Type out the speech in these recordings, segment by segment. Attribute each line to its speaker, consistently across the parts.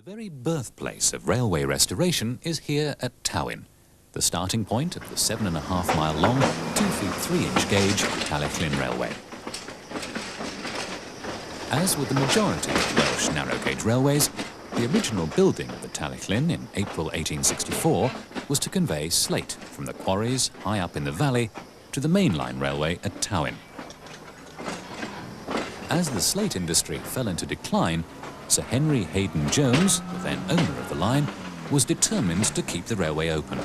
Speaker 1: The very birthplace of railway restoration is here at Talyllyn, the starting point of the 7.5 mile long, 2 feet 3 inch gauge Talyllyn Railway. As with the majority of Welsh narrow gauge railways, the original building of the Talyllyn in April 1864 was to convey slate from the quarries high up in the valley to the mainline railway at Talyllyn. As the slate industry fell into decline, Sir Henry Hayden Jones, the then owner of the line, was determined to keep the railway open.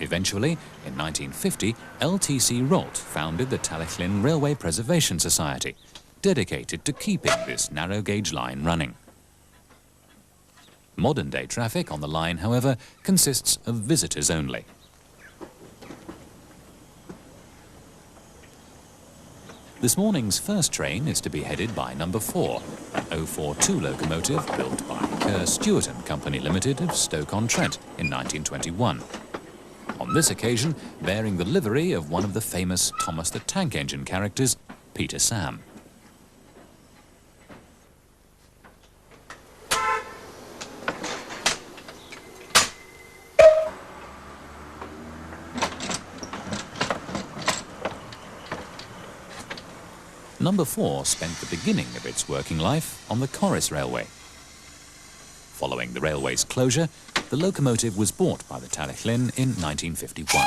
Speaker 1: Eventually, in 1950, LTC Rolt founded the Talyllyn Railway Preservation Society, dedicated to keeping this narrow gauge line running. Modern-day traffic on the line, however, consists of visitors only. This morning's first train is to be headed by number 4, an 042 locomotive built by Kerr Stewart and Company Limited of Stoke-on-Trent in 1921. On this occasion, bearing the livery of one of the famous Thomas the Tank Engine characters, Peter Sam. Number 4 spent the beginning of its working life on the Corris Railway. Following the railway's closure, the locomotive was bought by the Talyllyn in 1951.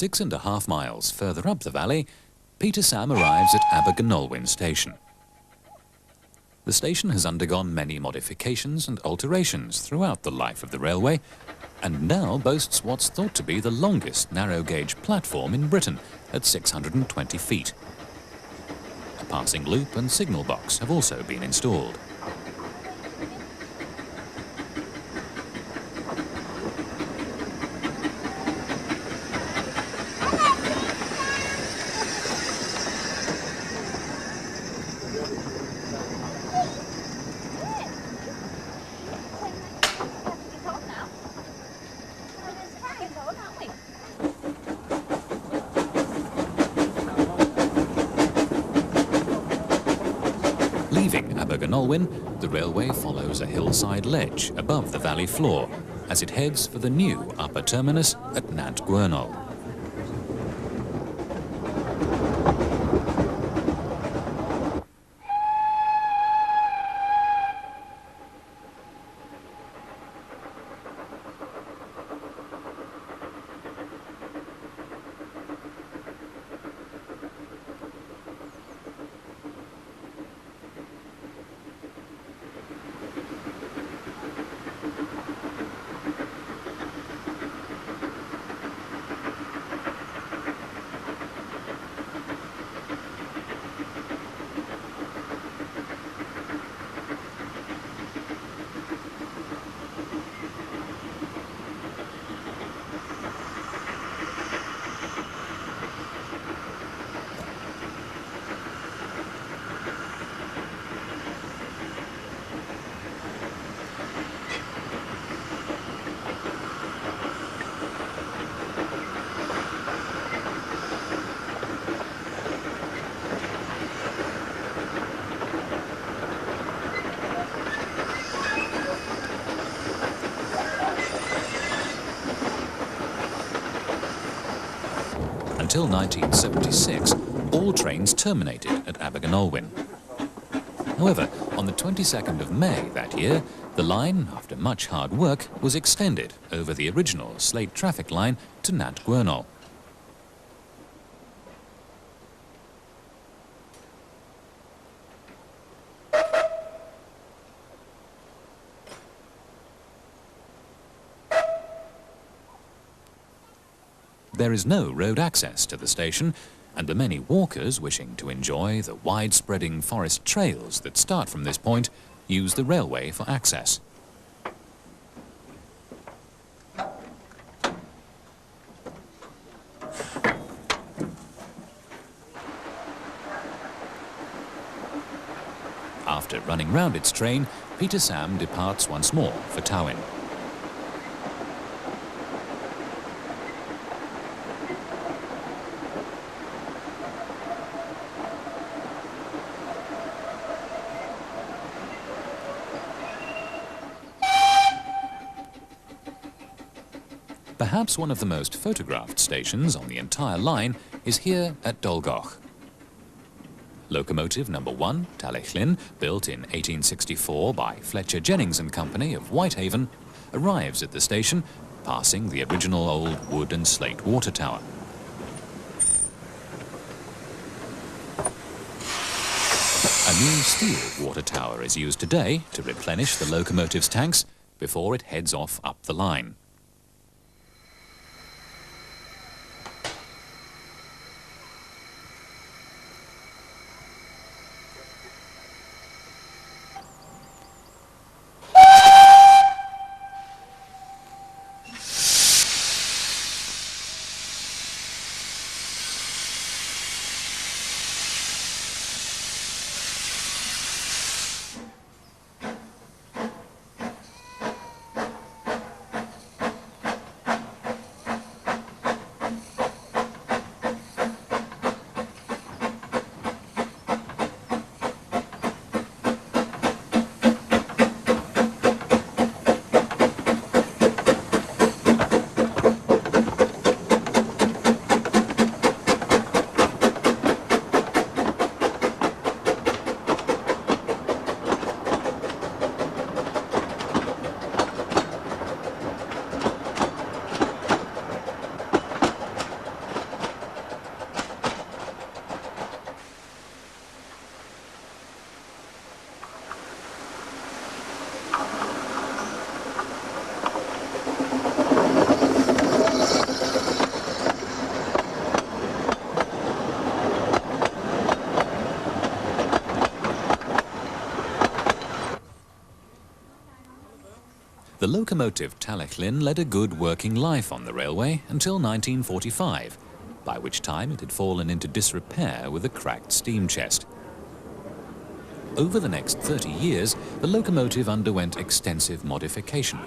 Speaker 1: Six and a half miles further up the valley, Peter Sam arrives at Abergynolwyn station. The station has undergone many modifications and alterations throughout the life of the railway, and now boasts what's thought to be the longest narrow gauge platform in Britain at 620 feet. A passing loop and signal box have also been installed. Leaving Abergynolwyn, the railway follows a hillside ledge above the valley floor as it heads for the new upper terminus at Nant Gwernol. Until 1976, all trains terminated at Abergynolwyn. However, on the 22nd of May that year, the line, after much hard work, was extended over the original slate traffic line to Nant Gwernol. There is no road access to the station, and the many walkers wishing to enjoy the wide-spreading forest trails that start from this point use the railway for access. After running round its train, Peter Sam departs once more for Talyllyn. Perhaps one of the most photographed stations on the entire line is here at Dolgoch. Locomotive number 1, Talyllyn, built in 1864 by Fletcher Jennings and Company of Whitehaven, arrives at the station, passing the original old wood and slate water tower. A new steel water tower is used today to replenish the locomotive's tanks before it heads off up the line. The locomotive Talyllyn led a good working life on the railway until 1945, by which time it had fallen into disrepair with a cracked steam chest. Over the next 30 years, the locomotive underwent extensive modification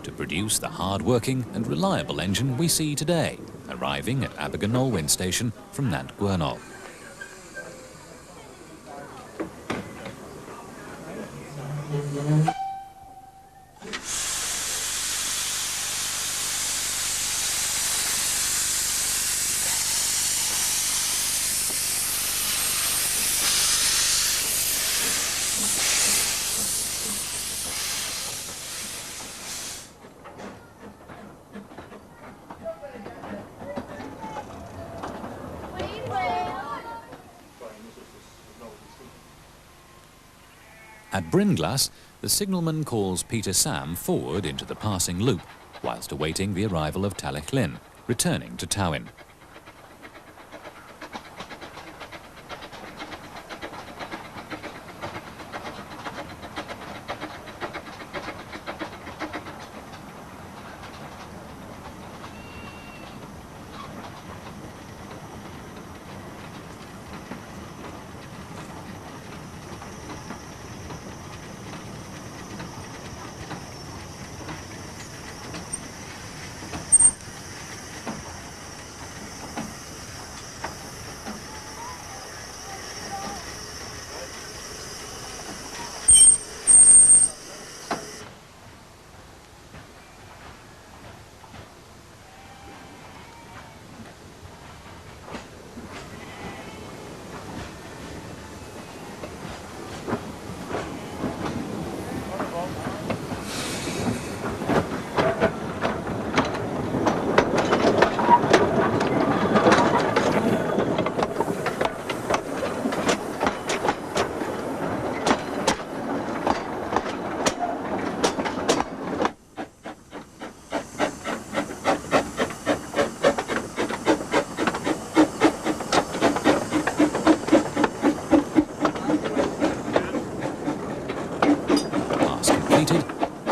Speaker 1: to produce the hard-working and reliable engine we see today, arriving at Abergynolwyn station from Nant Gwernol. At Brynglas, the signalman calls Peter Sam forward into the passing loop, whilst awaiting the arrival of Talyllyn, returning to Talyllyn.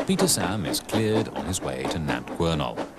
Speaker 1: Peter Sam is cleared on his way to Nant Gwernol.